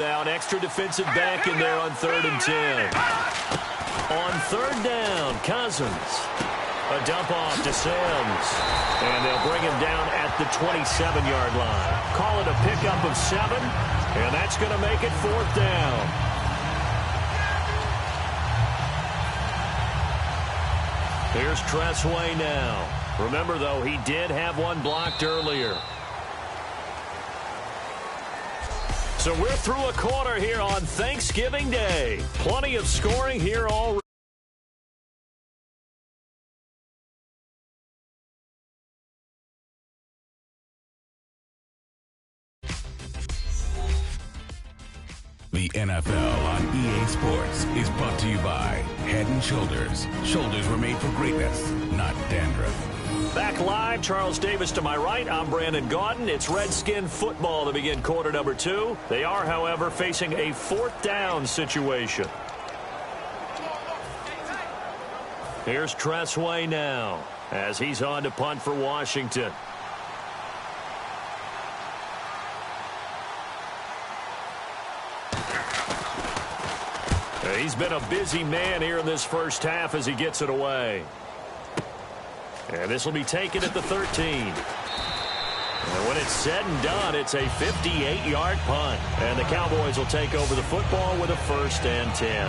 Out extra defensive back in there on 3rd and 10. On 3rd down, Cousins. A dump off to Sims. And they'll bring him down at the 27-yard line. Call it a pickup of 7, and that's going to make it 4th down. Here's Tressway now. Remember, though, he did have one blocked earlier. So we're through a quarter here on Thanksgiving Day. Plenty of scoring here already. The NFL on EA Sports is brought to you by Head & Shoulders. Shoulders were made for greatness, not dandruff. Back live, Charles Davis to my right. I'm Brandon Gaudin. It's Redskin football to begin quarter number 2. They are, however, facing a 4th down situation. Here's Tressway now as he's on to punt for Washington. He's been a busy man here in this first half as he gets it away. And this will be taken at the 13. And when it's said and done, it's a 58-yard punt. And the Cowboys will take over the football with a 1st and 10.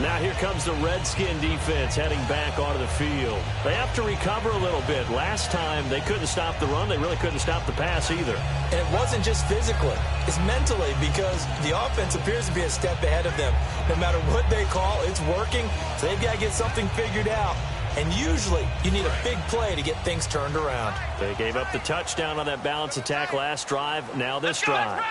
Now here comes the Redskin defense heading back onto the field. They have to recover a little bit. Last time they couldn't stop the run. They really couldn't stop the pass either. And it wasn't just physically. It's mentally because the offense appears to be a step ahead of them. No matter what they call, it's working. So they've got to get something figured out. And usually you need a big play to get things turned around. They gave up the touchdown on that balance attack last drive. Now this drive.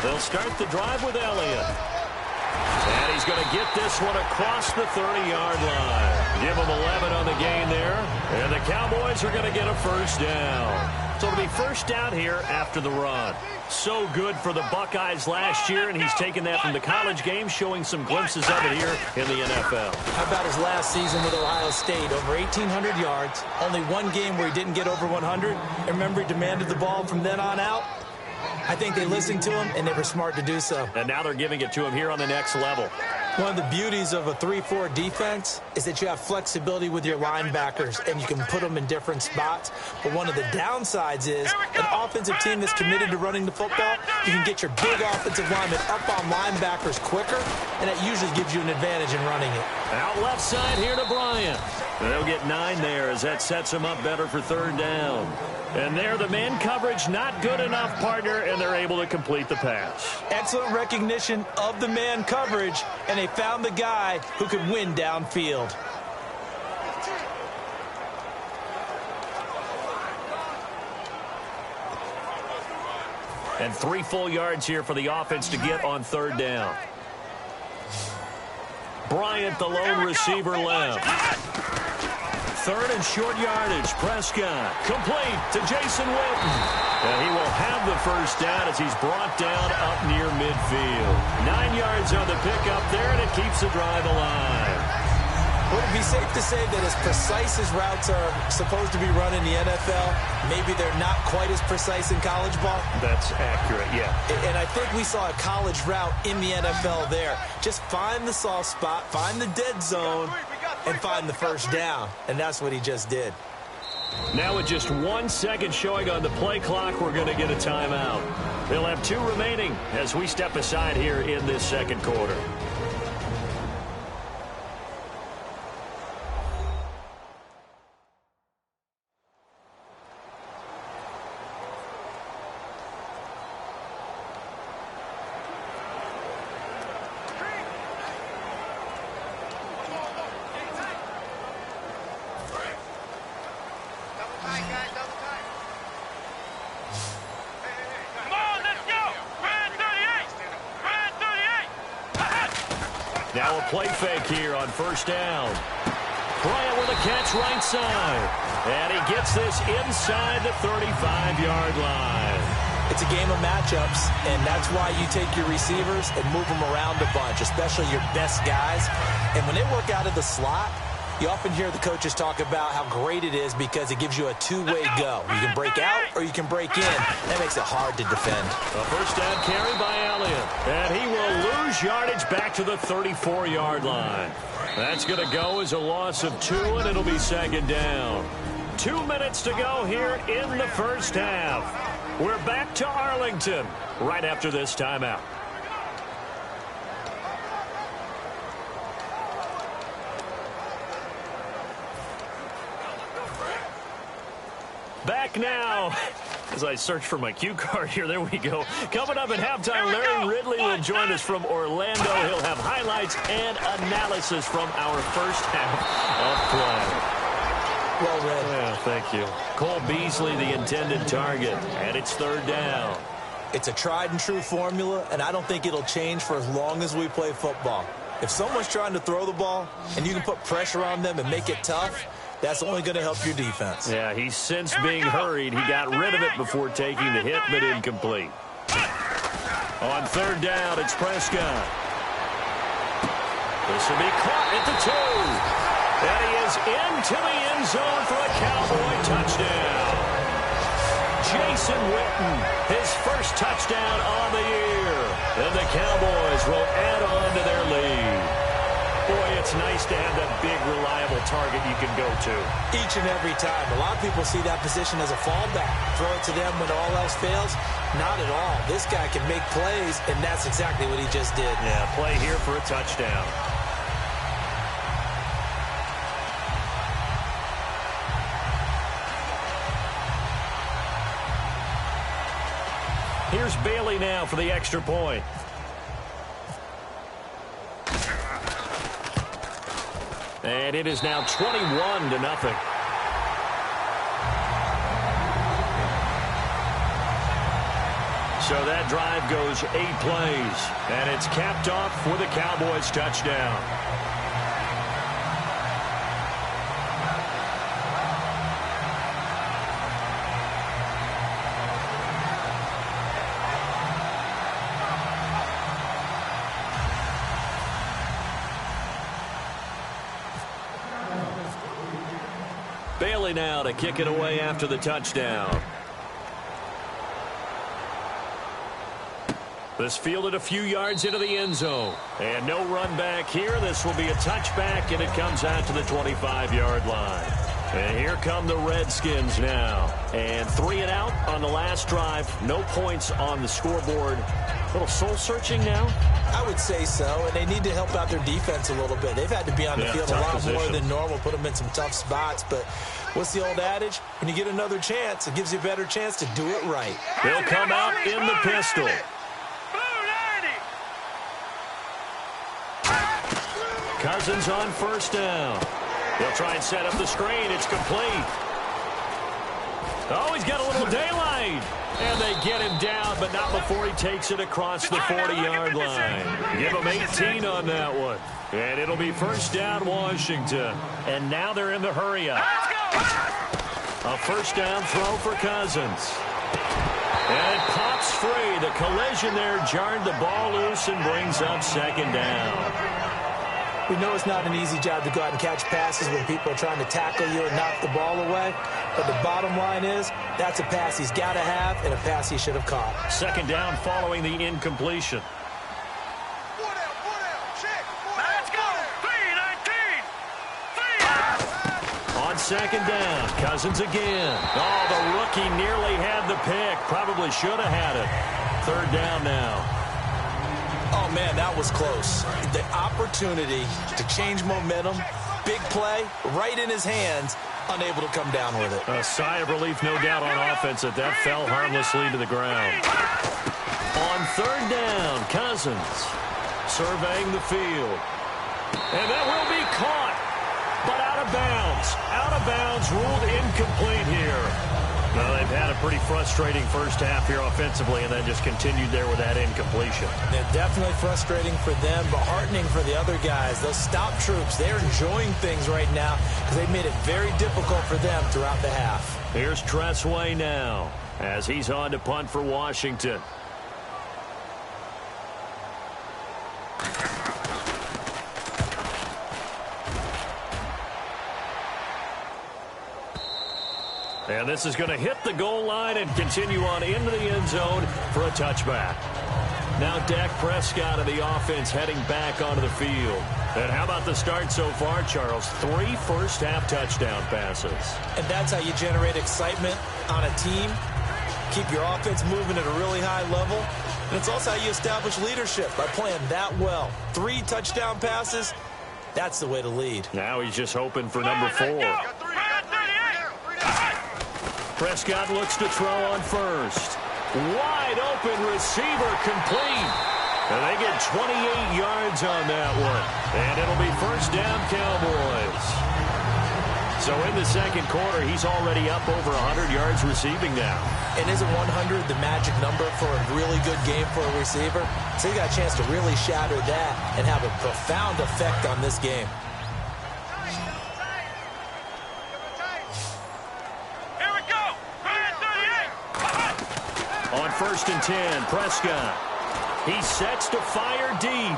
They'll start the drive with Elliott. And he's going to get this one across the 30-yard line. Give him 11 on the gain there. And the Cowboys are going to get a 1st down. So it'll be 1st down here after the run. So good for the Buckeyes last year, and he's taken that from the college game, showing some glimpses of it here in the NFL. How about his last season with Ohio State? Over 1,800 yards. Only one game where he didn't get over 100. And remember, he demanded the ball from then on out. I think they listened to him, and they were smart to do so. And now they're giving it to him here on the next level. One of the beauties of a 3-4 defense is that you have flexibility with your linebackers, and you can put them in different spots. But one of the downsides is an offensive team that's committed to running the football, you can get your big offensive linemen up on linebackers quicker, and that usually gives you an advantage in running it. Out left side here to Bryant. They'll get 9 there as that sets them up better for 3rd down. And there, the man coverage not good enough, partner, and they're able to complete the pass. Excellent recognition of the man coverage, and they found the guy who could win downfield. And 3 full yards here for the offense to get on 3rd down. Bryant, the lone receiver left. 3rd and short yardage. Prescott complete to Jason Witten. And he will have the 1st down as he's brought down up near midfield. 9 yards on the pickup there, and it keeps the drive alive. Would it be safe to say that as precise as routes are supposed to be run in the NFL, maybe they're not quite as precise in college ball? That's accurate, yeah. And I think we saw a college route in the NFL there. Just find the soft spot, find the dead zone, and find the 1st down. And that's what he just did. Now with just 1 second showing on the play clock, we're going to get a timeout. They'll have 2 remaining as we step aside here in this second quarter. Now a play fake here on 1st down. Bryant with a catch right side. And he gets this inside the 35-yard line. It's a game of matchups, and that's why you take your receivers and move them around a bunch, especially your best guys. And when they work out of the slot, You often hear the coaches talk about how great it is because it gives you a two-way go. You can break out or you can break in. That makes it hard to defend. A first down carry by Elliott. And he will lose yardage back to the 34-yard line. That's going to go as a loss of 2, and it'll be second down. 2 minutes to go here in the first half. We're back to Arlington right after this timeout. Back now, as I search for my cue card here, there we go. Coming up at halftime, Larry Ridley will join us from Orlando. He'll have highlights and analysis from our first half of play. Well read. Yeah, thank you. Cole Beasley, the intended target, and it's third down. It's a tried and true formula, and I don't think it'll change for as long as we play football. If someone's trying to throw the ball and you can put pressure on them and make it tough, that's only going to help your defense. Yeah, he's since being hurried. He got rid of it before taking the hit, but incomplete. On third down, it's Prescott. This will be caught at the 2. And he is into the end zone for a Cowboy touchdown. Jason Witten, his first touchdown on the year. And the Cowboys will add on to their lead. Boy, it's nice to have that big, reliable target you can go to. Each and every time. A lot of people see that position as a fallback. Throw it to them when all else fails. Not at all. This guy can make plays, and that's exactly what he just did. Yeah, play here for a touchdown. Here's Bailey now for the extra point. And it is now 21-0. So that drive goes 8 plays, and it's capped off with a Cowboys touchdown. Bailey now to kick it away after the touchdown. This fielded a few yards into the end zone. And no run back here. This will be a touchback, and it comes out to the 25-yard line. And here come the Redskins now. And 3 and out on the last drive. No points on the scoreboard. A little soul-searching now? I would say so, and they need to help out their defense a little bit. They've had to be on the field a lot more than normal, put them in some tough spots. But what's the old adage? When you get another chance, it gives you a better chance to do it right. They'll come out in the pistol. Cousins on first down. They'll try and set up the screen. It's complete. Oh, he's got a little daylight. And they get him down, but not before he takes it across the 40-yard line. Give him 18 on that one. And it'll be first down, Washington. And now they're in the hurry-up. A first down throw for Cousins. And it pops free. The collision there jarred the ball loose and brings up second down. We know it's not an easy job to go out and catch passes when people are trying to tackle you and knock the ball away. But the bottom line is, that's a pass he's got to have and a pass he should have caught. Second down following the incompletion. Let's go! 3-19! On second down, Cousins again. Oh, the rookie nearly had the pick. Probably should have had it. Third down now. Oh, man, that was close. The opportunity to change momentum, big play, right in his hands, unable to come down with it. A sigh of relief, no doubt, on offense that fell harmlessly to the ground. On third down, Cousins surveying the field. And that will be caught, but out of bounds. Out of bounds, ruled incomplete here. Well, they've had a pretty frustrating first half here offensively, and then just continued there with that incompletion. They're definitely frustrating for them, but heartening for the other guys. Those stop troops, they're enjoying things right now because they made it very difficult for them throughout the half. Here's Tressway now as he's on to punt for Washington. And this is going to hit the goal line and continue on into the end zone for a touchback. Now Dak Prescott of the offense heading back onto the field. And how about the start so far, Charles? 3 first-half touchdown passes. And that's how you generate excitement on a team. Keep your offense moving at a really high level. And it's also how you establish leadership, by playing that well. 3 touchdown passes, that's the way to lead. Now he's just hoping for number 4. Prescott looks to throw on first. Wide open receiver complete. And they get 28 yards on that one. And it'll be first down, Cowboys. So in the second quarter, he's already up over 100 yards receiving now. And isn't 100 the magic number for a really good game for a receiver? So he got a chance to really shatter that and have a profound effect on this game. On 1st and 10, Prescott. He sets to fire deep.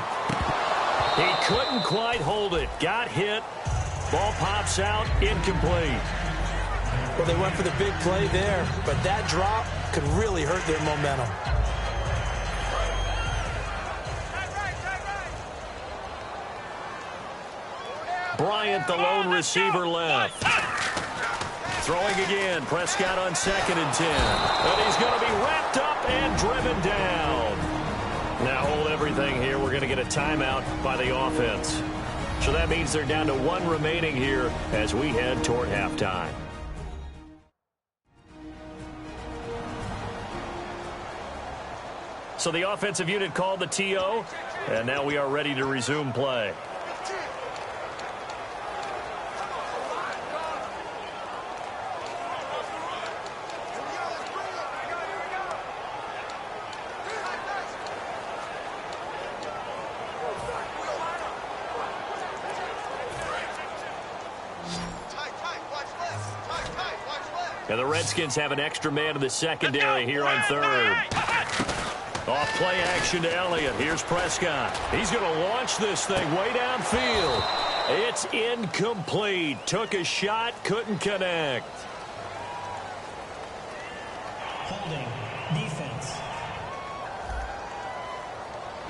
He couldn't quite hold it. Got hit. Ball pops out, incomplete. Well, they went for the big play there, but that drop could really hurt their momentum. Bryant, the lone receiver, left. Throwing again, Prescott on 2nd and 10. And he's going to be wrapped up and driven down. Now hold everything here. We're going to get a timeout by the offense. So that means they're down to 1 remaining here as we head toward halftime. So the offensive unit called the TO, and now we are ready to resume play. And the Redskins have an extra man in the secondary here on 3rd. Off play action to Elliott. Here's Prescott. He's going to launch this thing way downfield. It's incomplete. Took a shot, couldn't connect. Holding defense.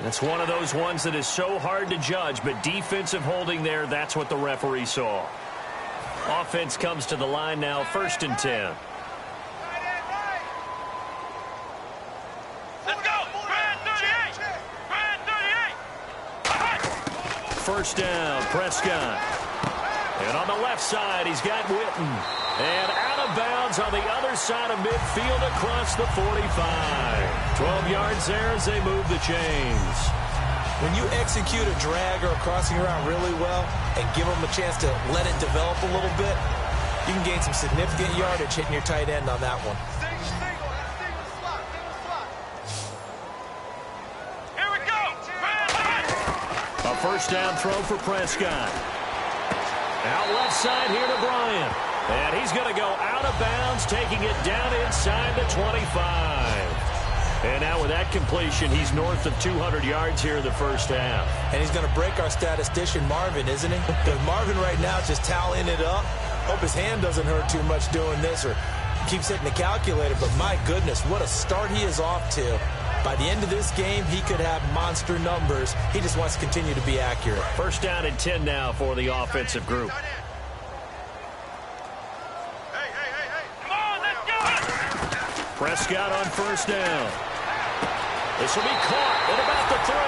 That's one of those ones that is so hard to judge, but defensive holding there, that's what the referee saw. Offense comes to the line now, 1st and 10. Let's go! Brand 38! Brand 38! First down, Prescott. And on the left side, he's got Witten. And out of bounds on the other side of midfield across the 45. 12 yards there as they move the chains. When you execute a drag or a crossing route really well and give them a chance to let it develop a little bit, you can gain some significant yardage hitting your tight end on that one. Here we go! A first down throw for Prescott. Out left side here to Bryant. And he's going to go out of bounds, taking it down inside the 25. And now with that completion, he's north of 200 yards here in the first half. And he's going to break our statistician, Marvin, isn't he? Because Marvin right now is just tallying it up. Hope his hand doesn't hurt too much doing this or keeps hitting the calculator. But my goodness, what a start he is off to. By the end of this game, he could have monster numbers. He just wants to continue to be accurate. First down and 10 now for the offensive group. Come on, let's go! Prescott on first down. This will be caught at about the 3.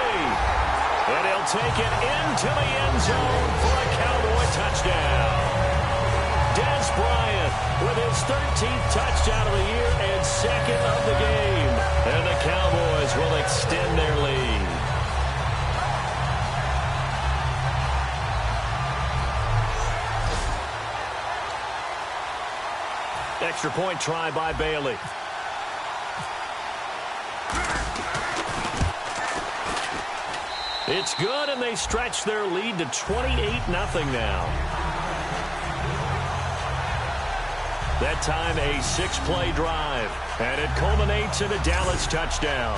And he'll take it into the end zone for a Cowboy touchdown. Dez Bryant with his 13th touchdown of the year and 2nd of the game. And the Cowboys will extend their lead. Extra point try by Bailey. It's good, and they stretch their lead to 28-0 now. That time, a 6-play drive, and it culminates in a Dallas touchdown.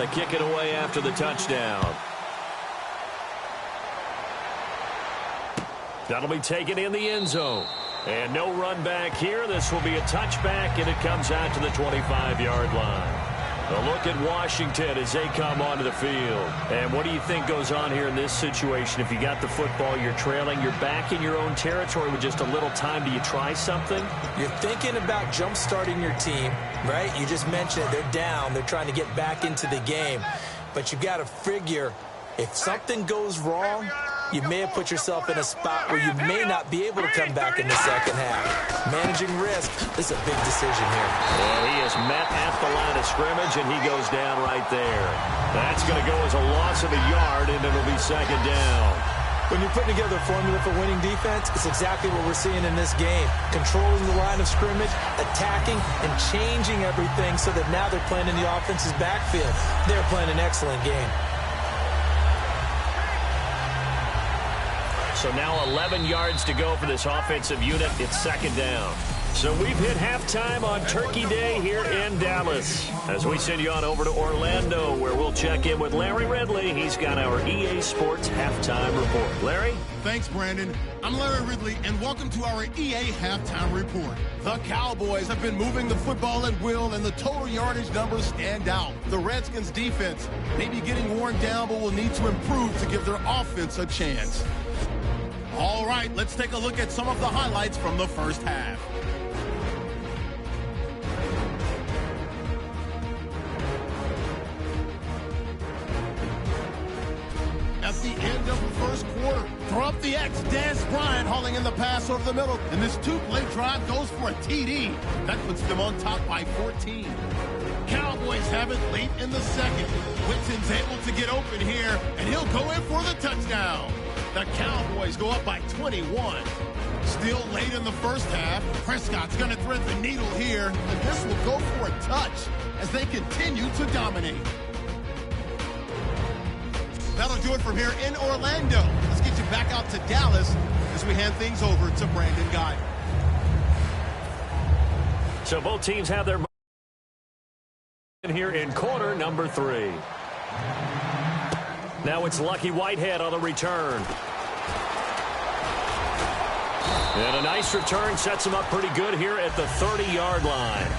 to kick it away after the touchdown. That'll be taken in the end zone. And no run back here. This will be a touchback, and it comes out to the 25-yard line. A look at Washington as they come onto the field. And what do you think goes on here in this situation? If you got the football, you're trailing, you're back in your own territory with just a little time. Do you try something? You're thinking about jump-starting your team, right? You just mentioned it. They're down. They're trying to get back into the game. But you got to figure if something goes wrong, you may have put yourself in a spot where you may not be able to come back in the second half. Managing risk, this is a big decision here. Well, he is met at the line of scrimmage, and he goes down right there. That's going to go as a loss of a yard, and it'll be second down. When you're putting together a formula for winning defense, it's exactly what we're seeing in this game. Controlling the line of scrimmage, attacking, and changing everything so that now they're playing in the offense's backfield. They're playing an excellent game. So now 11 yards to go for this offensive unit. It's second down. So we've hit halftime on Turkey Day here in Dallas. As we send you on over to Orlando, where we'll check in with Larry Ridley. He's got our EA Sports Halftime Report. Larry? Thanks, Brandon. I'm Larry Ridley, and welcome to our EA Halftime Report. The Cowboys have been moving the football at will, and the total yardage numbers stand out. The Redskins' defense may be getting worn down, but will need to improve to give their offense a chance. All right, let's take a look at some of the highlights from the first half. At the end of the first quarter, throw up the X, Dez Bryant hauling in the pass over the middle, and this two-play drive goes for a TD. That puts them on top by 14. Cowboys have it late in the second. Whitten's able to get open here, and he'll go in for the touchdown. The Cowboys go up by 21. Still late in the first half, Prescott's going to thread the needle here, and this will go for a touch as they continue to dominate. That'll do it from here in Orlando. Let's get you back out to Dallas as we hand things over to Brandon Guy. So both teams have their here in quarter number 3. Now it's Lucky Whitehead on the return. And a nice return sets him up pretty good here at the 30-yard line.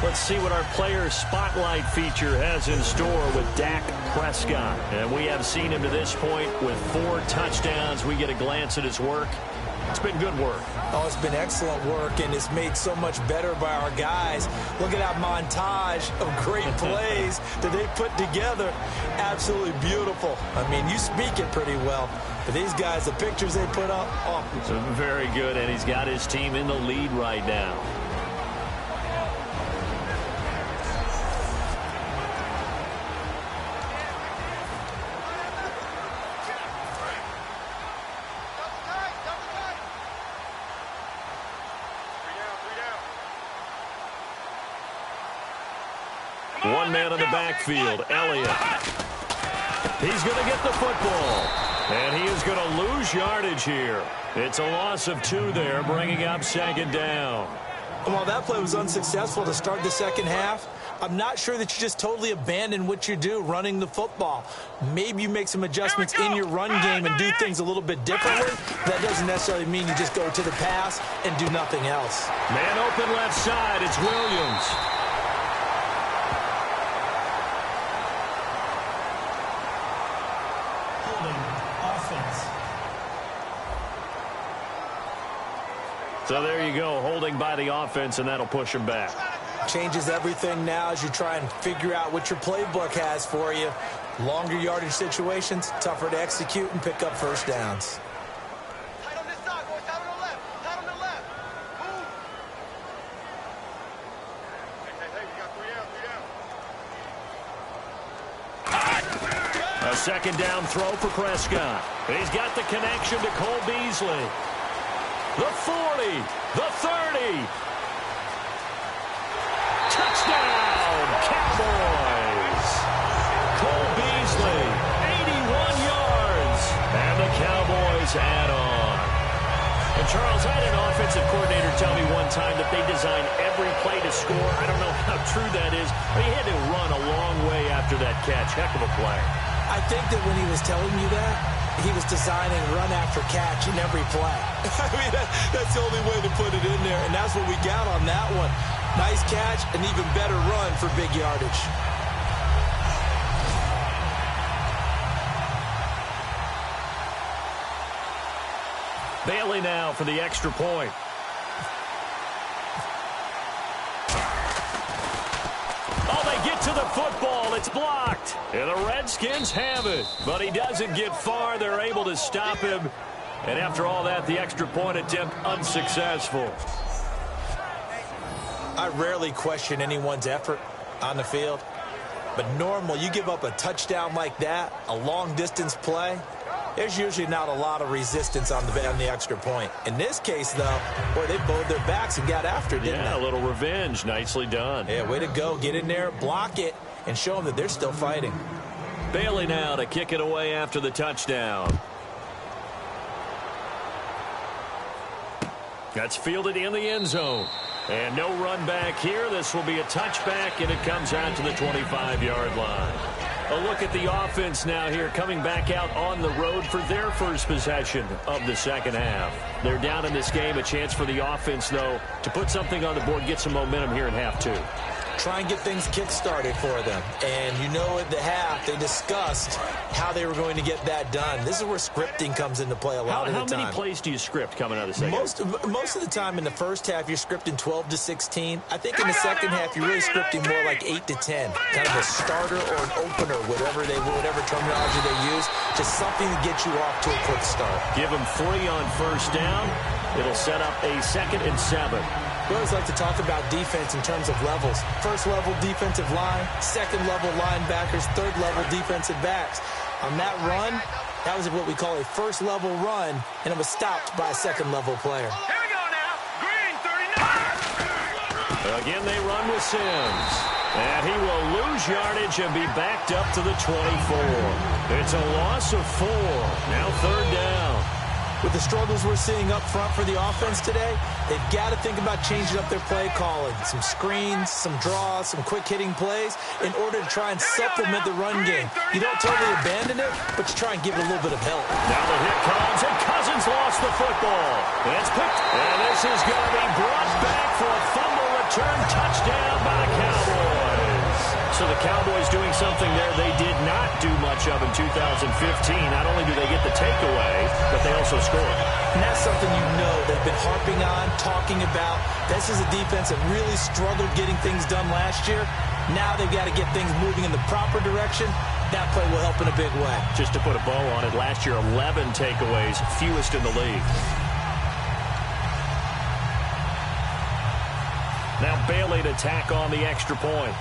Let's see what our player spotlight feature has in store with Dak Prescott. And we have seen him to this point with 4 touchdowns. We get a glance at his work. It's been good work. Oh, it's been excellent work, and it's made so much better by our guys. Look at that montage of great plays that they put together. Absolutely beautiful. I mean, you speak it pretty well. But these guys, the pictures they put up, oh. So very good, and he's got his team in the lead right now. One man in the backfield, Elliott. He's going to get the football. And he is going to lose yardage here. It's a loss of 2 there, bringing up second down. While that play was unsuccessful to start the second half, I'm not sure that you just totally abandon what you do running the football. Maybe you make some adjustments in your run game and do things a little bit differently. That doesn't necessarily mean you just go to the pass and do nothing else. Man open left side, it's Williams. So there you go, holding by the offense, and that'll push him back. Changes everything now as you try and figure out what your playbook has for you. Longer yardage situations, tougher to execute and pick up first downs. Tight on this side, boys. Tight on the left. Tight on the left. Move. Hey, you got 3 down. A second down throw for Prescott. He's got the connection to Cole Beasley. The 40, the 30. Touchdown, Cowboys. Cole Beasley, 81 yards. And the Cowboys add on. And Charles, I had an offensive coordinator tell me one time that they design every play to score. I don't know how true that is, but he had to run a long way after that catch. Heck of a play. I think that when he was telling you that, he was designing run after catch in every play. I mean, that's the only way to put it in there, and that's what we got on that one. Nice catch, an even better run for big yardage. Bailey now for the extra point. Oh, they get to the football. It's blocked. And the Redskins have it. But he doesn't get far. They're able to stop him. And after all that, the extra point attempt unsuccessful. I rarely question anyone's effort on the field. But normal, you give up a touchdown like that, a long-distance play, there's usually not a lot of resistance on the extra point. In this case, though, boy, they bowed their backs and got after it, didn't they? Yeah, a little revenge. Nicely done. Yeah, way to go. Get in there, block it, and show them that they're still fighting. Bailey now to kick it away after the touchdown. That's fielded in the end zone. And no run back here. This will be a touchback, and it comes out to the 25-yard line. A look at the offense now here, coming back out on the road for their first possession of the second half. They're down in this game. A chance for the offense, though, to put something on the board, get some momentum here in half two. Try and get things kick-started for them. And you know at the half, they discussed how they were going to get that done. This is where scripting comes into play a lot of the time. How many plays do you script coming out of the second? Most of the time in the first half, you're scripting 12 to 16. I think in the second half, you're really scripting more like 8 to 10. Kind of a starter or an opener, whatever terminology they use. Just something to get you off to a quick start. Give them 3 on first down. It'll set up a 2nd and 7. We always like to talk about defense in terms of levels. First level defensive line, second level linebackers, third level defensive backs. On that run, that was what we call a first level run, and it was stopped by a second level player. Here we go now. Green 39. Again, they run with Sims. And he will lose yardage and be backed up to the 24. It's a loss of 4. Now 3rd down. With the struggles we're seeing up front for the offense today, they've got to think about changing up their play calling. Some screens, some draws, some quick-hitting plays in order to try and supplement the run game. You don't totally abandon it, but you try and give it a little bit of help. Now the hit comes, and Cousins lost the football. And it's picked. And this is going to be brought back for a fumble return touchdown by the Cowboys. So the Cowboys doing something there they did not do much of in 2015. Not only do they get the takeaway, but they also score. And that's something you know they've been harping on, talking about. This is a defense that really struggled getting things done last year. Now they've got to get things moving in the proper direction. That play will help in a big way. Just to put a bow on it, last year 11 takeaways, fewest in the league. Now Bailey to tack on the extra point.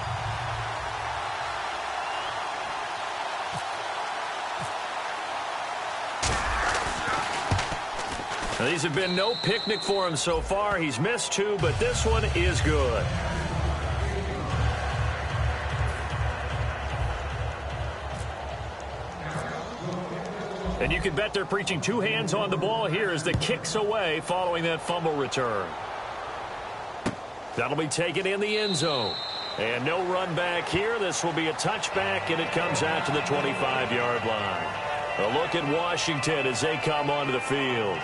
Now, these have been no picnic for him so far. He's missed 2, but this one is good. And you can bet they're preaching 2 hands on the ball here as the kick's away following that fumble return. That'll be taken in the end zone. And no run back here. This will be a touchback, and it comes out to the 25-yard line. A look at Washington as they come onto the field.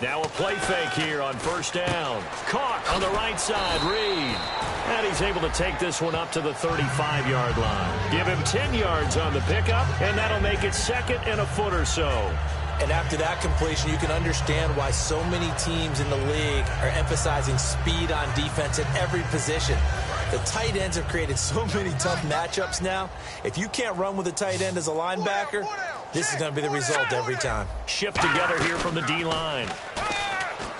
Now a play fake here on first down. Caught on the right side, Reed. And he's able to take this one up to the 35-yard line. Give him 10 yards on the pickup, and that'll make it 2nd and a foot or so. And after that completion, you can understand why so many teams in the league are emphasizing speed on defense at every position. The tight ends have created so many tough matchups now. If you can't run with a tight end as a linebacker, this is going to be the result every time. Shift together here from the D-line.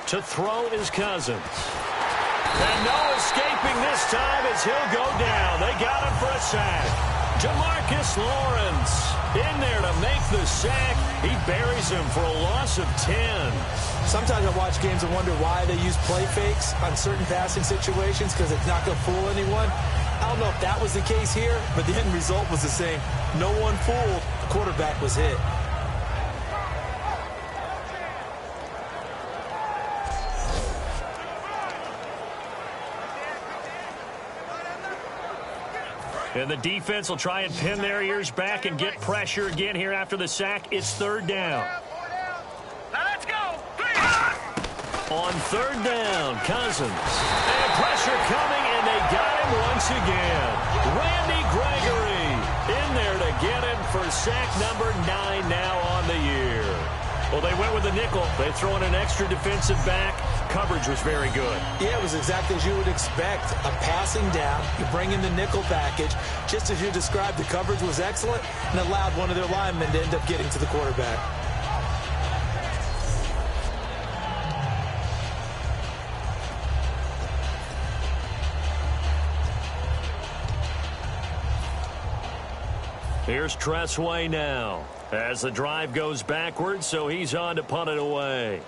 To throw is Cousins. And no escaping this time as he'll go down. They got him for a sack. DeMarcus Lawrence in there to make the sack. He buries him for a loss of 10. Sometimes I watch games and wonder why they use play fakes on certain passing situations, because it's not going to fool anyone. I don't know if that was the case here, but the end result was the same. No one fooled. The quarterback was hit. And the defense will try and pin their ears back and get pressure again here after the sack. It's third down. Now let's go. On third down, Cousins. And pressure coming, and they got him once again. Randy Gregory in there to get him for sack number 9 now on the year. Well, they went with the nickel. They throw in an extra defensive back. Coverage was very good. Yeah, it was exactly as you would expect. A passing down, you bring in the nickel package. Just as you described, the coverage was excellent and allowed one of their linemen to end up getting to the quarterback. Here's Tressway now as the drive goes backwards, so he's on to punt it away.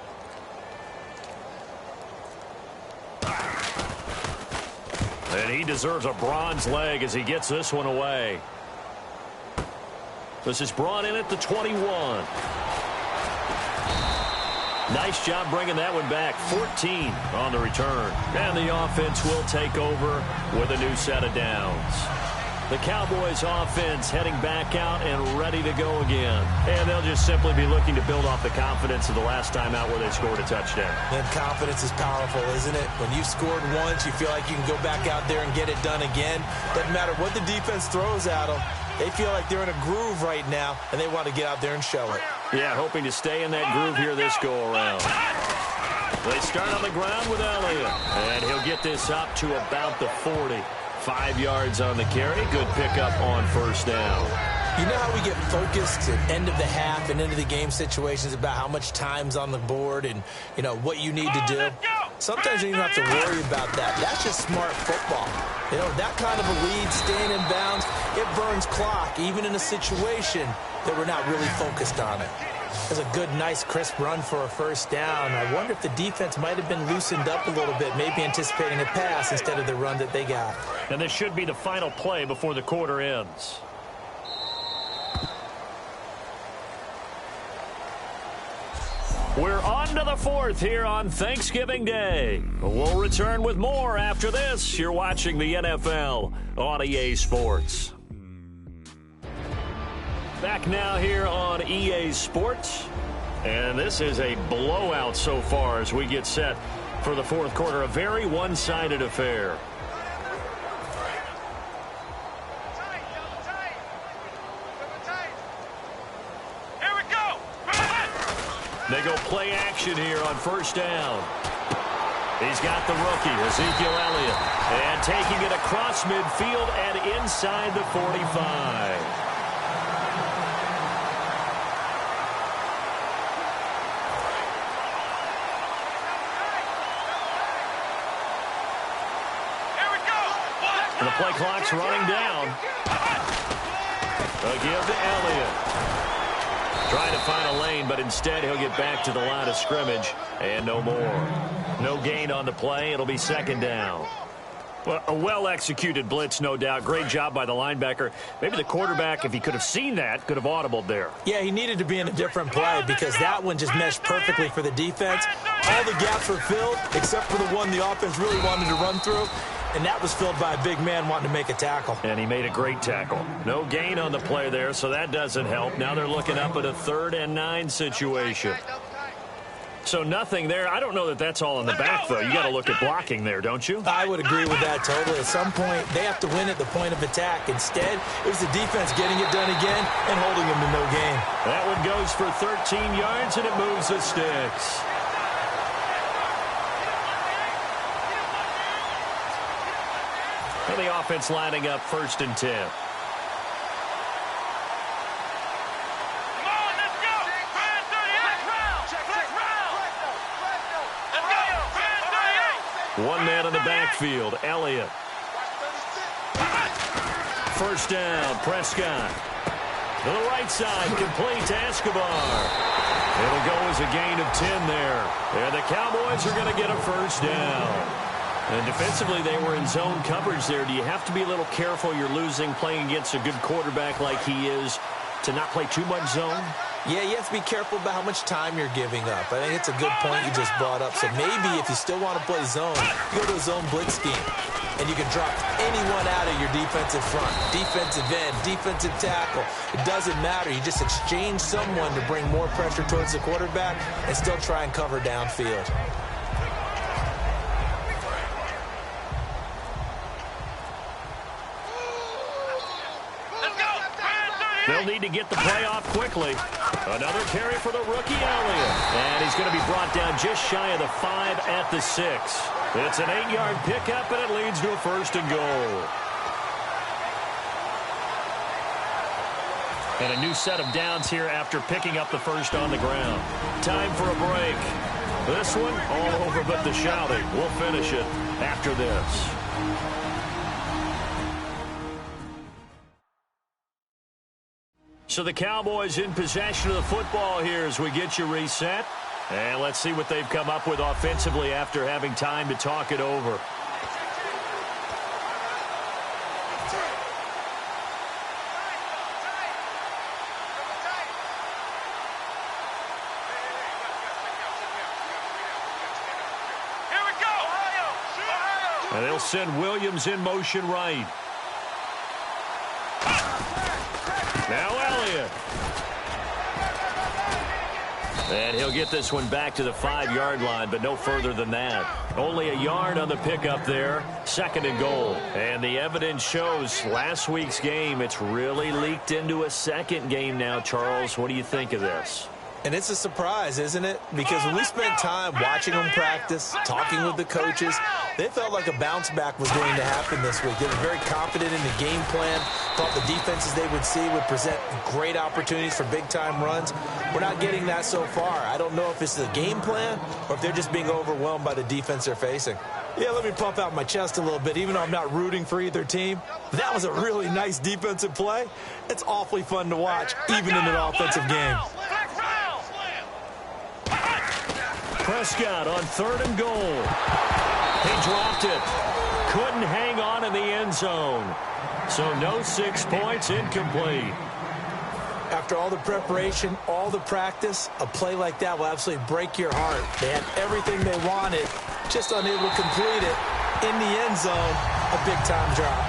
And he deserves a bronze leg as he gets this one away. This is brought in at the 21. Nice job bringing that one back. 14 on the return. And the offense will take over with a new set of downs. The Cowboys offense heading back out and ready to go again. And they'll just simply be looking to build off the confidence of the last time out where they scored a touchdown. And confidence is powerful, isn't it? When you've scored once, you feel like you can go back out there and get it done again. Doesn't matter what the defense throws at them. They feel like they're in a groove right now, and they want to get out there and show it. Yeah, hoping to stay in that groove here this go-around. They start on the ground with Elliott. And he'll get this up to about the 40. 5 yards on the carry. Good pickup on first down. You know how we get focused at end of the half and into the game situations about how much time's on the board and, you know, what you need to do? Sometimes you don't have to worry about that. That's just smart football. You know, that kind of a lead, staying in bounds, it burns clock, even in a situation that we're not really focused on it. There's a good, nice, crisp run for a first down. I wonder if the defense might have been loosened up a little bit, maybe anticipating a pass instead of the run that they got. And this should be the final play before the quarter ends. We're on to the fourth here on Thanksgiving Day. We'll return with more after this. You're watching the NFL on EA Sports. Back now here on EA Sports. And this is a blowout so far as we get set for the fourth quarter. A very one-sided affair. Here we go. They go play action here on first down. He's got the rookie, Ezekiel Elliott. And taking it across midfield and inside the 45. The play clock's running down. A give to Elliott. Trying to find a lane, but instead he'll get back to the line of scrimmage. And no more. No gain on the play. It'll be second down. Well, a well-executed blitz, no doubt. Great job by the linebacker. Maybe the quarterback, if he could have seen that, could have audibled there. Yeah, he needed to be in a different play because that one just meshed perfectly for the defense. All the gaps were filled except for the one the offense really wanted to run through. And that was filled by a big man wanting to make a tackle. And he made a great tackle. No gain on the play there, so that doesn't help. Now they're looking up at a 3rd and 9 situation. So nothing there. I don't know that that's all in the back, though. You got to look at blocking there, don't you? I would agree with that totally. At some point, they have to win at the point of attack. Instead, it was the defense getting it done again and holding them to no gain. That one goes for 13 yards, and it moves the sticks. And the offense lining up 1st and 10. Come on, let's go. Fans 38. Let's go. Fans 38. One man in the backfield, Elliott. First down, Prescott. To the right side, complete to Escobar. It'll go as a gain of 10 there. And the Cowboys are going to get a first down. And defensively, they were in zone coverage there. Do you have to be a little careful? You're losing playing against a good quarterback like he is to not play too much zone? Yeah, you have to be careful about how much time you're giving up. I think it's a good point you just brought up. So maybe if you still want to play zone, you go to a zone blitz scheme. And you can drop anyone out of your defensive front. Defensive end, defensive tackle. It doesn't matter. You just exchange someone to bring more pressure towards the quarterback and still try and cover downfield. They'll need to get the play off quickly. Another carry for the rookie Elliott. And he's going to be brought down just shy of the 5 at the 6. It's an 8-yard pickup, and it leads to a first and goal. And a new set of downs here after picking up the first on the ground. Time for a break. This one, all over but the shouting. We'll finish it after this. So the Cowboys in possession of the football here as we get you reset. And let's see what they've come up with offensively after having time to talk it over. Here we go. And they'll send Williams in motion right. Now Elliott. And he'll get this one back to the 5-yard line, but no further than that. Only a yard on the pickup there. Second and goal. And the evidence shows last week's game, it's really leaked into a second game now, Charles. What do you think of this? And it's a surprise, isn't it? Because when we spent time watching them practice, talking with the coaches, they felt like a bounce back was going to happen this week. They were very confident in the game plan, thought the defenses they would see would present great opportunities for big-time runs. We're not getting that so far. I don't know if it's the game plan or if they're just being overwhelmed by the defense they're facing. Yeah, let me pump out my chest a little bit, even though I'm not rooting for either team. That was a really nice defensive play. It's awfully fun to watch, even in an offensive game. Prescott on 3rd and goal. He dropped it. Couldn't hang on in the end zone. So no 6 points, incomplete. After all the preparation, all the practice, a play like that will absolutely break your heart. They had everything they wanted, just unable to complete it. In the end zone, a big-time drop.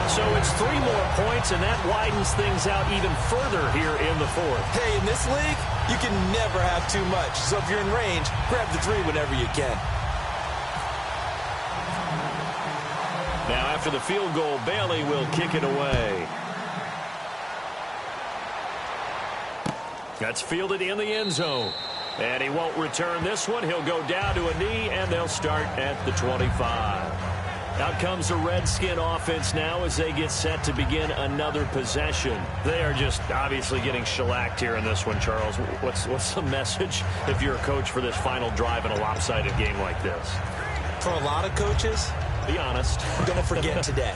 So it's 3 more points, and that widens things out even further here in the 4th. Hey, in this league, you can never have too much. So if you're in range, grab the 3 whenever you can. Now after the field goal, Bailey will kick it away. That's fielded in the end zone. And he won't return this one. He'll go down to a knee, and they'll start at the 25. Out comes the Redskin offense now as they get set to begin another possession. They are just obviously getting shellacked here in this one, Charles. What's the message if you're a coach for this final drive in a lopsided game like this? For a lot of coaches, be honest. Don't forget today.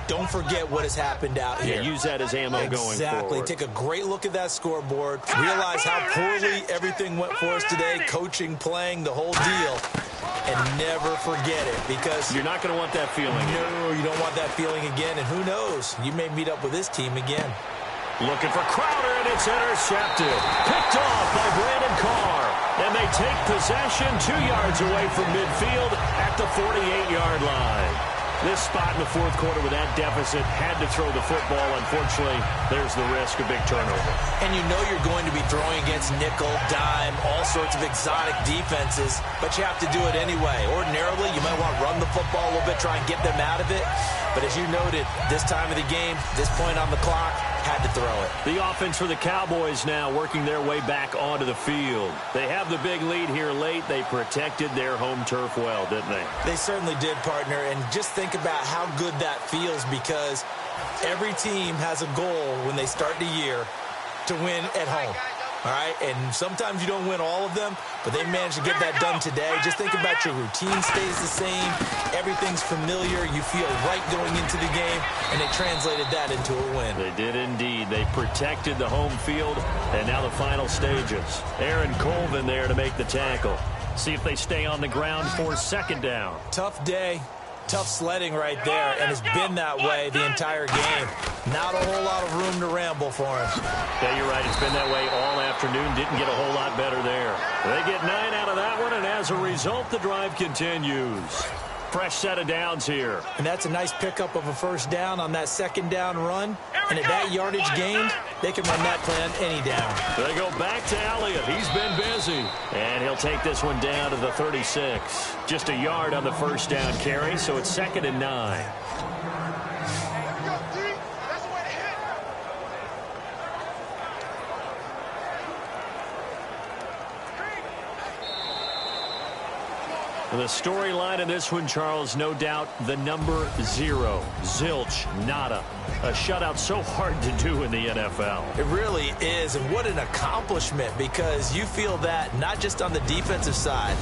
Don't forget what has happened out here. Yeah, use that as ammo going forward. Exactly. Take a great look at that scoreboard. Realize how poorly everything went for us today. Coaching, playing, the whole deal. And never forget it, because you're not going to want that feeling. No, you don't want that feeling again. And who knows? You may meet up with this team again. Looking for Crowder, and it's intercepted. Picked off by Brandon Carr. And they take possession 2 yards away from midfield at the 48-yard line. This spot in the 4th quarter with that deficit, had to throw the football. Unfortunately, there's the risk of big turnover. And you know you're going to be throwing against nickel, dime, all sorts of exotic defenses, but you have to do it anyway. Ordinarily, you might want to run the football a little bit, try and get them out of it. But as you noted, this time of the game, this point on the clock, had to throw it. The offense for the Cowboys now working their way back onto the field. They have the big lead here late. They protected their home turf well, didn't they? They certainly did, partner. And just think about how good that feels, because every team has a goal when they start the year to win at home. All right, and sometimes you don't win all of them, but they managed to get that done today. Just think about your routine stays the same. Everything's familiar. You feel right going into the game, and they translated that into a win. They did indeed. They protected the home field, and now the final stages. Aaron Colvin there to make the tackle. See if they stay on the ground for second down. Tough day. Tough sledding right there, and it's been that way the entire game. Not a whole lot of room to ramble for him. Yeah, you're right. It's been that way all afternoon. Didn't get a whole lot better there. They get 9 out of that one, and as a result, the drive continues. Fresh set of downs here. And that's a nice pickup of a first down on that second down run. And at that yardage gained, they can run that play on any down. They go back to Elliott. He's been busy. And he'll take this one down to the 36. Just a yard on the first down carry, so it's 2nd and 9. The storyline in this one, Charles, no doubt the number 0. Zilch, nada. A shutout so hard to do in the NFL. It really is, and what an accomplishment, because you feel that not just on the defensive side,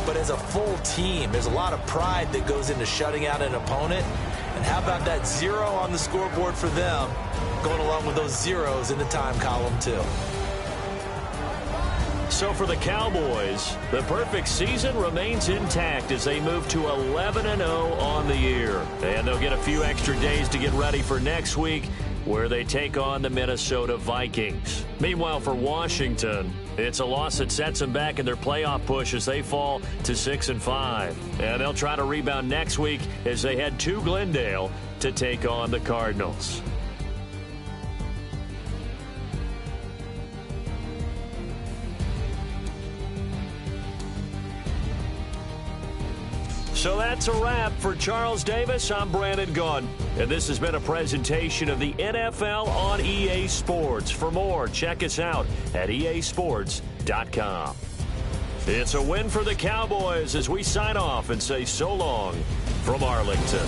but as a full team. There's a lot of pride that goes into shutting out an opponent. And how about that 0 on the scoreboard for them, going along with those zeros in the time column, too. So for the Cowboys, the perfect season remains intact as they move to 11-0 on the year. And they'll get a few extra days to get ready for next week, where they take on the Minnesota Vikings. Meanwhile, for Washington, it's a loss that sets them back in their playoff push as they fall to 6-5. And they'll try to rebound next week as they head to Glendale to take on the Cardinals. So that's a wrap. For Charles Davis, I'm Brandon Gunn. And this has been a presentation of the NFL on EA Sports. For more, check us out at easports.com. It's a win for the Cowboys as we sign off and say so long from Arlington.